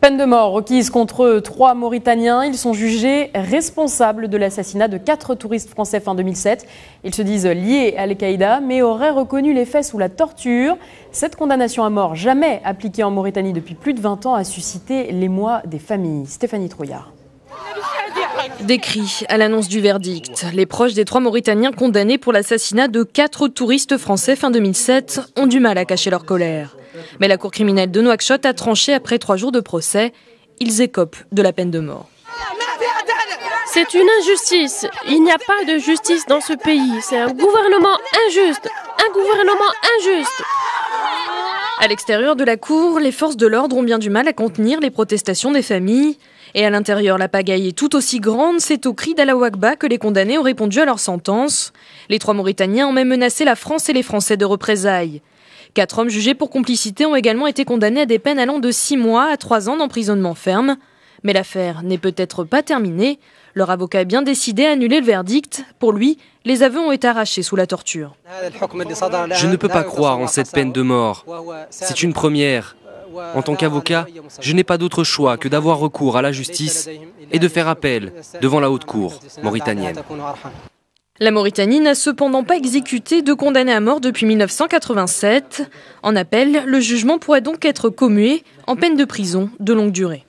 Peine de mort requise contre 3 Mauritaniens. Ils sont jugés responsables de l'assassinat de 4 touristes français fin 2007. Ils se disent liés à Al-Qaïda, mais auraient reconnu les faits sous la torture. Cette condamnation à mort, jamais appliquée en Mauritanie depuis plus de 20 ans, a suscité l'émoi des familles. Stéphanie Trouillard. Des cris à l'annonce du verdict. Les proches des 3 Mauritaniens condamnés pour l'assassinat de 4 touristes français fin 2007 ont du mal à cacher leur colère. Mais la cour criminelle de Nouakchott a tranché après 3 jours de procès. Ils écopent de la peine de mort. C'est une injustice. Il n'y a pas de justice dans ce pays. C'est un gouvernement injuste. Un gouvernement injuste. À l'extérieur de la cour, les forces de l'ordre ont bien du mal à contenir les protestations des familles. Et à l'intérieur, la pagaille est tout aussi grande. C'est au cri d'Allahu Akbar que les condamnés ont répondu à leur sentence. Les 3 Mauritaniens ont même menacé la France et les Français de représailles. 4 hommes jugés pour complicité ont également été condamnés à des peines allant de 6 mois à 3 ans d'emprisonnement ferme. Mais l'affaire n'est peut-être pas terminée. Leur avocat a bien décidé d'annuler le verdict. Pour lui, les aveux ont été arrachés sous la torture. Je ne peux pas croire en cette peine de mort. C'est une première. En tant qu'avocat, je n'ai pas d'autre choix que d'avoir recours à la justice et de faire appel devant la haute cour mauritanienne. La Mauritanie n'a cependant pas exécuté de condamnés à mort depuis 1987. En appel, le jugement pourrait donc être commué en peine de prison de longue durée.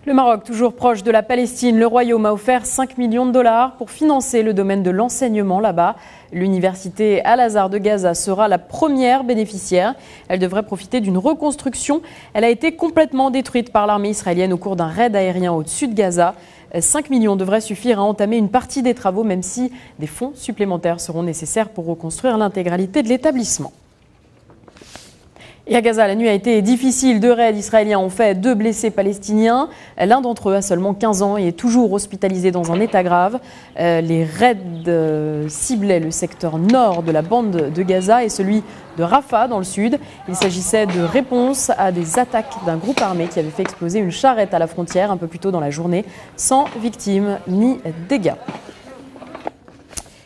Le Maroc, toujours proche de la Palestine, le Royaume a offert 5 millions de dollars pour financer le domaine de l'enseignement là-bas. L'université Al-Azhar de Gaza sera la première bénéficiaire. Elle devrait profiter d'une reconstruction. Elle a été complètement détruite par l'armée israélienne au cours d'un raid aérien au-dessus de Gaza. 5 millions devraient suffire à entamer une partie des travaux, même si des fonds supplémentaires seront nécessaires pour reconstruire l'intégralité de l'établissement. Et à Gaza, la nuit a été difficile. 2 raids israéliens ont fait 2 blessés palestiniens. L'un d'entre eux a seulement 15 ans et est toujours hospitalisé dans un état grave. Les raids ciblaient le secteur nord de la bande de Gaza et celui de Rafah dans le sud. Il s'agissait de réponse à des attaques d'un groupe armé qui avait fait exploser une charrette à la frontière un peu plus tôt dans la journée, sans victimes ni dégâts.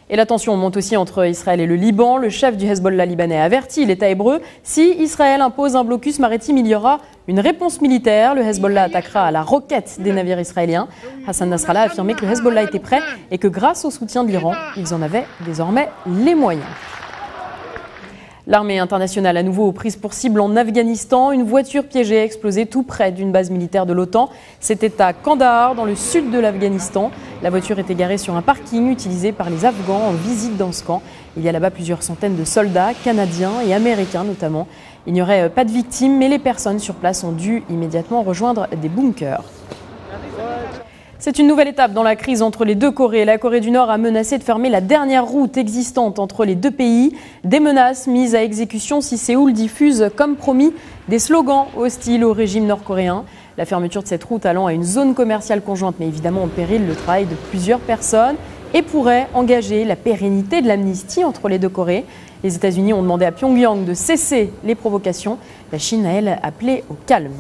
Et la tension monte aussi entre Israël et le Liban. Le chef du Hezbollah libanais a averti l'État hébreu. Si Israël impose un blocus maritime, il y aura une réponse militaire. Le Hezbollah attaquera à la roquette des navires israéliens. Hassan Nasrallah a affirmé que le Hezbollah était prêt et que grâce au soutien de l'Iran, ils en avaient désormais les moyens. L'armée internationale à nouveau prise pour cible en Afghanistan. Une voiture piégée a explosé tout près d'une base militaire de l'OTAN. C'était à Kandahar, dans le sud de l'Afghanistan. La voiture était garée sur un parking utilisé par les Afghans en visite dans ce camp. Il y a là-bas plusieurs centaines de soldats, canadiens et américains notamment. Il n'y aurait pas de victimes, mais les personnes sur place ont dû immédiatement rejoindre des bunkers. C'est une nouvelle étape dans la crise entre les 2 Corées. La Corée du Nord a menacé de fermer la dernière route existante entre les 2 pays. Des menaces mises à exécution si Séoul diffuse, comme promis, des slogans hostiles au régime nord-coréen. La fermeture de cette route allant à une zone commerciale conjointe met évidemment en péril le travail de plusieurs personnes et pourrait engager la pérennité de l'amnistie entre les 2 Corées. Les États-Unis ont demandé à Pyongyang de cesser les provocations. La Chine a, elle, appelé au calme.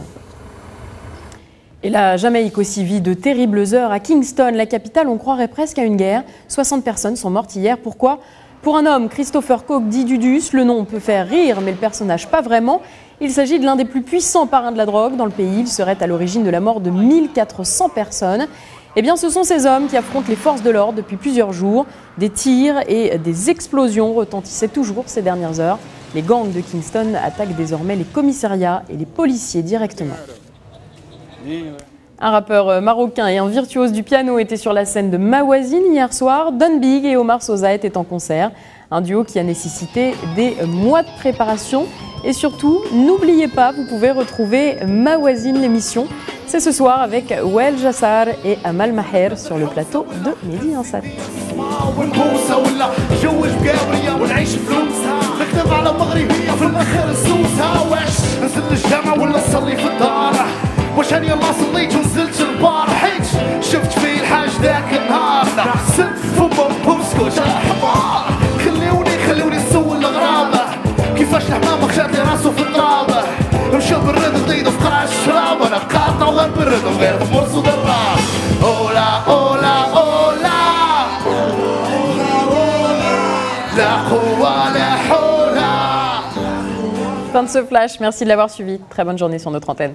Et la Jamaïque aussi vit de terribles heures. À Kingston, la capitale, on croirait presque à une guerre. 60 personnes sont mortes hier. Pourquoi ? Pour un homme, Christopher Coke dit Dudus, le nom peut faire rire, mais le personnage pas vraiment. Il s'agit de l'un des plus puissants parrains de la drogue dans le pays. Il serait à l'origine de la mort de 1400 personnes. Eh bien, ce sont ces hommes qui affrontent les forces de l'ordre depuis plusieurs jours. Des tirs et des explosions retentissaient toujours ces dernières heures. Les gangs de Kingston attaquent désormais les commissariats et les policiers directement. Un rappeur marocain et un virtuose du piano étaient sur la scène de Mawazine hier soir. Don Big et Omar Sosa étaient en concert. Un duo qui a nécessité des mois de préparation. Et surtout, n'oubliez pas, vous pouvez retrouver Mawazine l'émission. C'est ce soir avec Wael Jassar et Amal Maher sur le plateau de Mehdi Ansat. وش هني الله صليت ونزلت البارح شفت فيه الحاج ذاك النهار نحسن فما بوسكوش الحمار خلوني نسول الغرابة كيفاش الحمام خشاتي راسه في التراب مشى بالرد غديد في قرع الشراب انا قاطع وغير بالرد وغير بمرس وضراب اولا اولا اولا لا قوة لا حول. Fin de ce flash, merci de l'avoir suivi. Très bonne journée sur notre antenne.